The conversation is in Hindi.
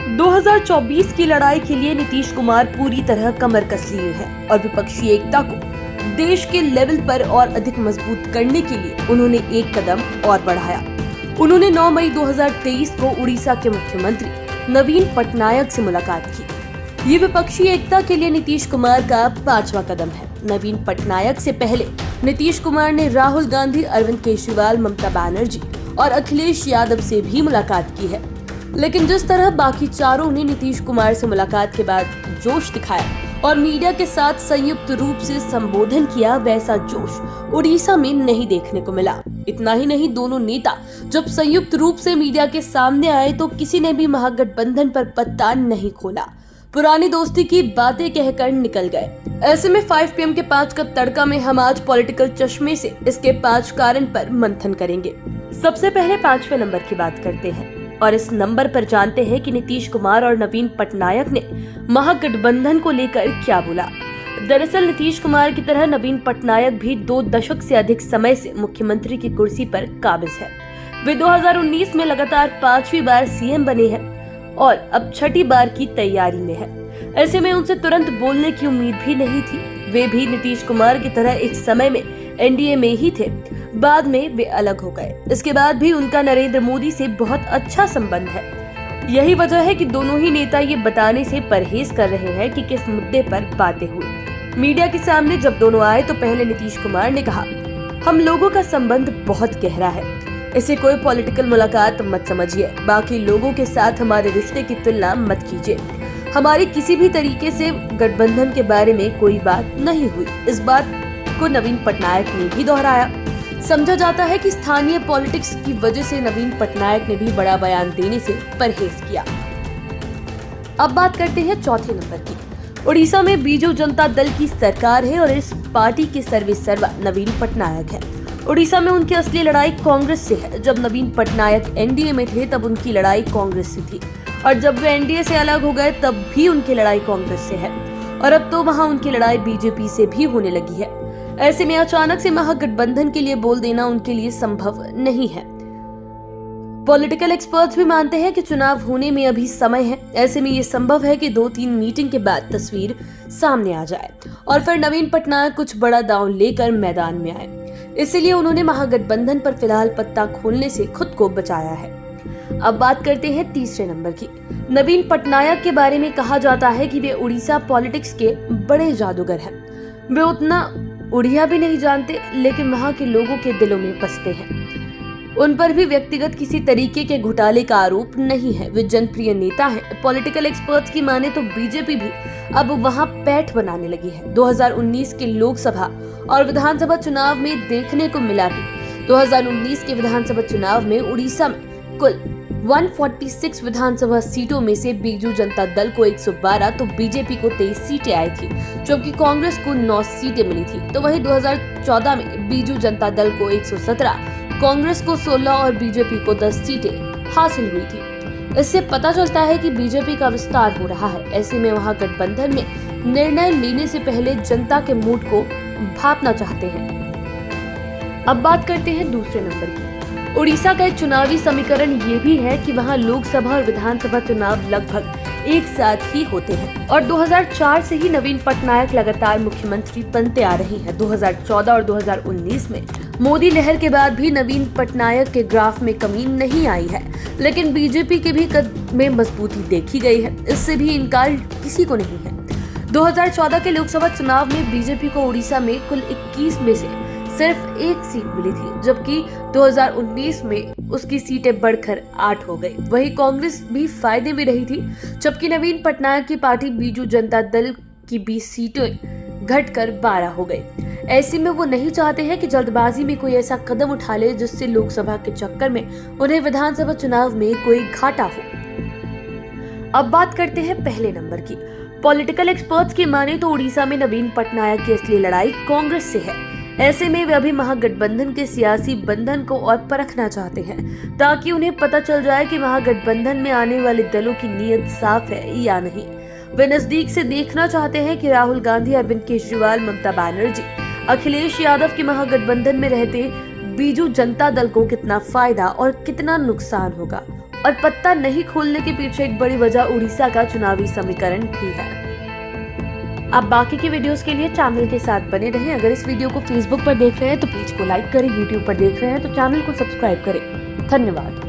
2024 की लड़ाई के लिए नीतीश कुमार पूरी तरह कमर कस लिए हैं और विपक्षी एकता को देश के लेवल पर और अधिक मजबूत करने के लिए उन्होंने एक कदम और बढ़ाया। उन्होंने 9 मई 2023 को उड़ीसा के मुख्यमंत्री नवीन पटनायक से मुलाकात की। ये विपक्षी एकता के लिए नीतीश कुमार का 5वां कदम है। नवीन पटनायक से पहले नीतीश कुमार ने राहुल गांधी, अरविंद केजरीवाल, ममता बनर्जी और अखिलेश यादव से भी मुलाकात की है। लेकिन जिस तरह बाकी चारों ने नीतीश कुमार से मुलाकात के बाद जोश दिखाया और मीडिया के साथ संयुक्त रूप से संबोधन किया, वैसा जोश उड़ीसा में नहीं देखने को मिला। इतना ही नहीं, दोनों नेता जब संयुक्त रूप से मीडिया के सामने आए तो किसी ने भी महागठबंधन पर पत्ता नहीं खोला। पुरानी दोस्ती की बातें कहकर निकल गए। ऐसे में 5 PM के 5 कप तड़का में हम आज पॉलिटिकल चश्मे से इसके 5 कारण पर मंथन करेंगे। सबसे पहले 5वें नंबर की बात करते हैं और इस नंबर पर जानते हैं कि नीतीश कुमार और नवीन पटनायक ने महागठबंधन को लेकर क्या बोला। दरअसल नीतीश कुमार की तरह नवीन पटनायक भी 2 दशक से अधिक समय से मुख्यमंत्री की कुर्सी पर काबिज है। वे 2019 में लगातार 5वीं बार CM बने हैं और अब 6ठी बार की तैयारी में है। ऐसे में उनसे तुरंत बोलने की उम्मीद भी नहीं थी। वे भी नीतीश कुमार की तरह एक समय में NDA में ही थे, बाद में वे अलग हो गए। इसके बाद भी उनका नरेंद्र मोदी से बहुत अच्छा संबंध है। यही वजह है कि दोनों ही नेता ये बताने से परहेज कर रहे हैं कि किस मुद्दे पर बातें हुई। मीडिया के सामने जब दोनों आए तो पहले नीतीश कुमार ने कहा, हम लोगों का संबंध बहुत गहरा है, इसे कोई पॉलिटिकल मुलाकात मत समझिए, बाकी लोगों के साथ हमारे रिश्ते की तुलना मत कीजिए। हमारी किसी भी तरीके से गठबंधन के बारे में कोई बात नहीं हुई। इस बात को नवीन पटनायक ने भी दोहराया। समझा जाता है कि स्थानीय पॉलिटिक्स की वजह से नवीन पटनायक ने भी बड़ा बयान देने से परहेज किया। अब बात करते हैं चौथे नंबर की। उड़ीसा में बीजू जनता दल की सरकार है और इस पार्टी के सर्वेसर्वा नवीन पटनायक है। उड़ीसा में उनकी असली लड़ाई कांग्रेस से है। जब नवीन पटनायक NDA में थे तब उनकी लड़ाई कांग्रेस से थी और जब वे NDA से अलग हो गए तब भी उनकी लड़ाई कांग्रेस से है और अब तो वहां उनकी लड़ाई BJP से भी होने लगी है। ऐसे में अचानक से महागठबंधन के लिए बोल देना उनके लिए संभव नहीं है। पॉलिटिकल एक्सपर्ट्स भी मानते हैं कि चुनाव होने में अभी समय है। ऐसे में ये संभव है कि 2-3 मीटिंग के बाद तस्वीर सामने आ जाए और फिर नवीन पटनायक कुछ बड़ा दांव लेकर मैदान में आए। इसीलिए उन्होंने महागठबंधन पर फिलहाल पत्ता खोलने से खुद को बचाया है। अब बात करते हैं तीसरे नंबर की। नवीन पटनायक के बारे में कहा जाता है कि वे उड़ीसा पॉलिटिक्स के बड़े जादूगर हैं। वे उतना उड़िया भी नहीं जानते, लेकिन वहां के लोगों के दिलों में बसते हैं। उन पर भी व्यक्तिगत किसी तरीके के घोटाले का आरोप नहीं है। वे जनप्रिय नेता हैं। पॉलिटिकल एक्सपर्ट्स की माने तो BJP भी अब वहां पैठ बनाने लगी है। 2019 के लोकसभा और विधानसभा चुनाव में देखने को मिला भी। 2019 के विधानसभा चुनाव में उड़ीसा में कुल 146 विधानसभा सीटों में से बीजू जनता दल को 112 तो BJP को 23 सीटें आई थी, जबकि कांग्रेस को 9 सीटें मिली थी। तो वहीं 2014 में बीजू जनता दल को 117, कांग्रेस को 16 और BJP को 10 सीटें हासिल हुई थी। इससे पता चलता है कि BJP का विस्तार हो रहा है। ऐसे में वहां गठबंधन में निर्णय लेने से पहले जनता के मूड को भांपना चाहते हैं। अब बात करते हैं दूसरे नंबर की। उड़ीसा का एक चुनावी समीकरण ये भी है कि वहां लोकसभा और विधानसभा चुनाव लगभग एक साथ ही होते हैं और 2004 से ही नवीन पटनायक लगातार मुख्यमंत्री बनते आ रही हैं। 2014 और 2019 में मोदी लहर के बाद भी नवीन पटनायक के ग्राफ में कमी नहीं आई है, लेकिन BJP के भी कद में मजबूती देखी गई है। इससे भी इनकार किसी को नहीं है। 2014 के लोकसभा चुनाव में BJP को उड़ीसा में कुल 21 में से सिर्फ 1 सीट मिली थी, जबकि 2019 में उसकी सीटें बढ़कर 8 हो गई। वहीं कांग्रेस भी फायदे में रही थी, जबकि नवीन पटनायक की पार्टी बीजू जनता दल की 20 सीटें घटकर 12 हो गई। ऐसे में वो नहीं चाहते हैं कि जल्दबाजी में कोई ऐसा कदम उठा ले जिससे लोकसभा के चक्कर में उन्हें विधानसभा चुनाव में कोई घाटा हो। अब बात करते हैं पहले नंबर की। पॉलिटिकल एक्सपर्ट्स की माने तो उड़ीसा में नवीन पटनायक की असली लड़ाई कांग्रेस से है। ऐसे में वे अभी महागठबंधन के सियासी बंधन को और परखना चाहते हैं, ताकि उन्हें पता चल जाए कि महागठबंधन में आने वाले दलों की नीयत साफ है या नहीं। वे नजदीक से देखना चाहते हैं कि राहुल गांधी, अरविंद केजरीवाल, ममता बनर्जी, अखिलेश यादव के महागठबंधन में रहते बीजू जनता दल को कितना फायदा और कितना नुकसान होगा और पत्ता नहीं खोलने के पीछे एक बड़ी वजह उड़ीसा का चुनावी समीकरण भी है। आप बाकी के वीडियोस के लिए चैनल के साथ बने रहें। अगर इस वीडियो को फेसबुक पर देख रहे हैं तो पेज को लाइक करें, यूट्यूब पर देख रहे हैं तो चैनल को सब्सक्राइब करें। धन्यवाद।